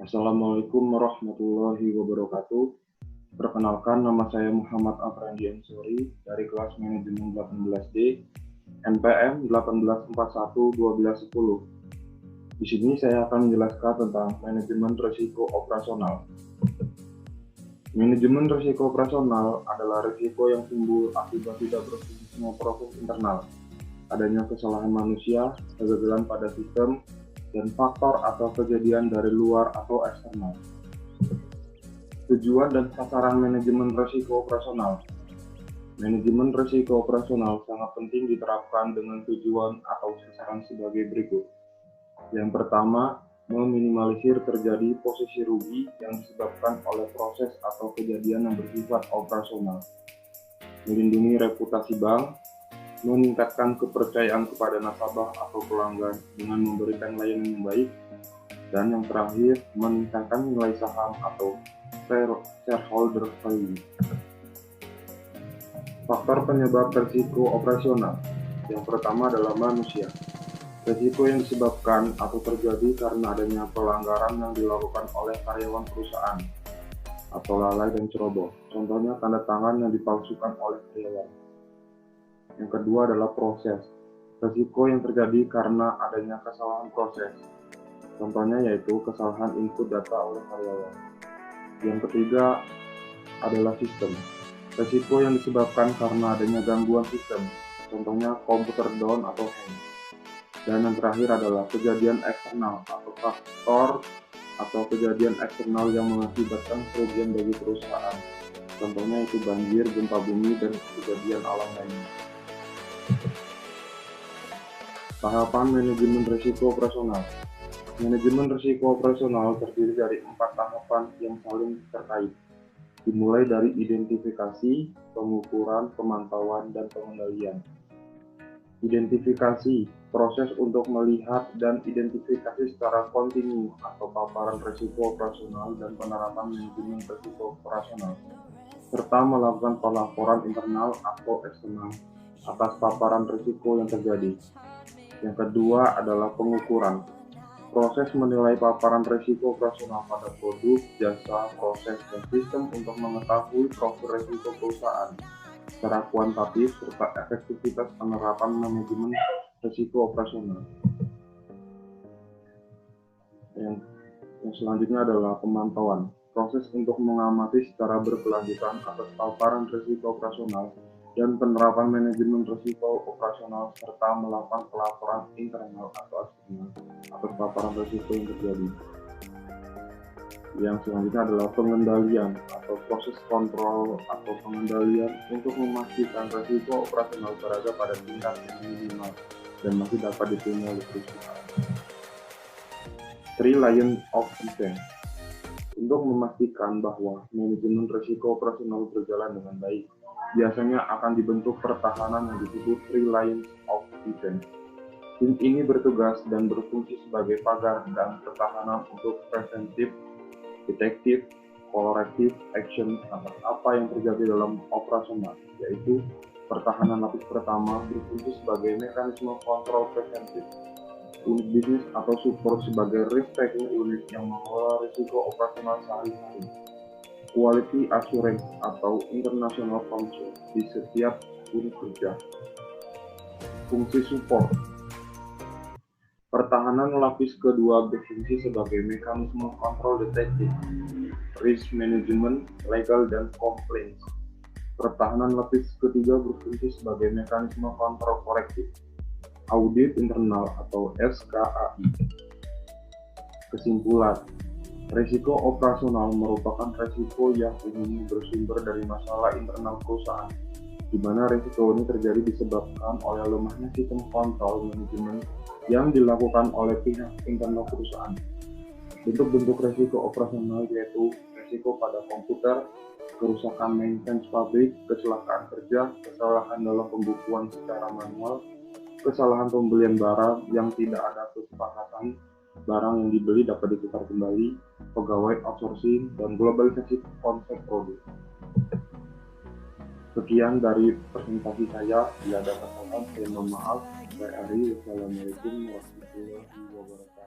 Assalamualaikum warahmatullahi wabarakatuh. Perkenalkan, nama saya Muhammad Afrandi Ansori dari kelas manajemen 18D, NPM 1841-1210. Di sini saya akan menjelaskan tentang manajemen risiko operasional. Manajemen risiko operasional adalah risiko yang timbul akibat tidak berfungsinya proses internal, adanya kesalahan manusia, kegagalan pada sistem, dan faktor atau kejadian dari luar atau eksternal. Tujuan dan sasaran manajemen risiko operasional. Manajemen risiko operasional sangat penting diterapkan dengan tujuan atau sasaran sebagai berikut. Yang pertama, meminimalisir terjadi posisi rugi yang disebabkan oleh proses atau kejadian yang bersifat operasional. Melindungi reputasi bank, meningkatkan kepercayaan kepada nasabah atau pelanggan dengan memberikan layanan yang baik, dan yang terakhir, meningkatkan nilai saham atau shareholder value. Faktor penyebab risiko operasional. Yang pertama adalah manusia. Risiko yang disebabkan atau terjadi karena adanya pelanggaran yang dilakukan oleh karyawan perusahaan atau lalai dan ceroboh. Contohnya tanda tangan yang dipalsukan oleh karyawan. Yang kedua adalah proses. Risiko yang terjadi karena adanya kesalahan proses. Contohnya yaitu kesalahan input data oleh karyawan. Yang ketiga adalah sistem. Risiko yang disebabkan karena adanya gangguan sistem. Contohnya komputer down atau hang. Dan yang terakhir adalah kejadian eksternal atau faktor atau kejadian eksternal yang mengakibatkan kerugian bagi perusahaan. Contohnya itu banjir, gempa bumi, dan kejadian alam lainnya. Tahapan manajemen risiko operasional. Manajemen risiko operasional terdiri dari 4 tahapan yang saling terkait, dimulai dari identifikasi, pengukuran, pemantauan, dan pengendalian. Identifikasi, proses untuk melihat dan identifikasi secara kontinu atau paparan risiko operasional dan penerapan manajemen risiko operasional, serta melakukan pelaporan internal atau eksternal atas paparan risiko yang terjadi. Yang kedua adalah pengukuran. Proses menilai paparan risiko operasional pada produk, jasa, proses, dan sistem untuk mengetahui profil risiko perusahaan secara kuantitatif serta efektivitas penerapan manajemen risiko operasional. Yang selanjutnya adalah pemantauan. Proses untuk mengamati secara berkelanjutan atas paparan risiko operasional dan penerapan manajemen risiko operasional serta melakukan pelaporan internal atau eksternal atas paparan risiko yang terjadi. Yang selanjutnya adalah pengendalian atau proses kontrol atau pengendalian untuk memastikan risiko operasional berada pada tingkat yang minimal dan masih dapat diterima oleh perusahaan. 3 lines of defense. Untuk memastikan bahwa manajemen risiko operasional berjalan dengan baik, biasanya akan dibentuk pertahanan yang disebut 3 lines of defense. Tim ini bertugas dan berfungsi sebagai pagar dan pertahanan untuk preventif, detektif, corrective action atas apa yang terjadi dalam operasional, yaitu pertahanan lapis pertama berfungsi sebagai mekanisme kontrol preventif. Unit bisnis atau support sebagai risk-taking unit yang mengelola risiko operasional sehari-hari. Quality assurance atau international control di setiap unit kerja. Fungsi support. Pertahanan lapis kedua berfungsi sebagai mekanisme kontrol detektif, risk management, legal, dan compliance. Pertahanan lapis ketiga berfungsi sebagai mekanisme kontrol korektif, audit internal atau SKAI. Kesimpulan, risiko operasional merupakan risiko yang umumnya bersumber dari masalah internal perusahaan, di mana risiko ini terjadi disebabkan oleh lemahnya sistem kontrol manajemen yang dilakukan oleh pihak internal perusahaan. Bentuk-bentuk risiko operasional yaitu risiko pada komputer, kerusakan maintenance pabrik, kecelakaan kerja, kesalahan dalam pembukuan secara manual, kesalahan pembelian barang yang tidak ada kesepakatan, barang yang dibeli dapat ditukar kembali, pegawai outsourcing, dan globalisasi konsep produk. Sekian dari presentasi saya. Bila ada kesalahan, saya mohon maaf. Saya Ari. Wassalamualaikum warahmatullahi wabarakatuh.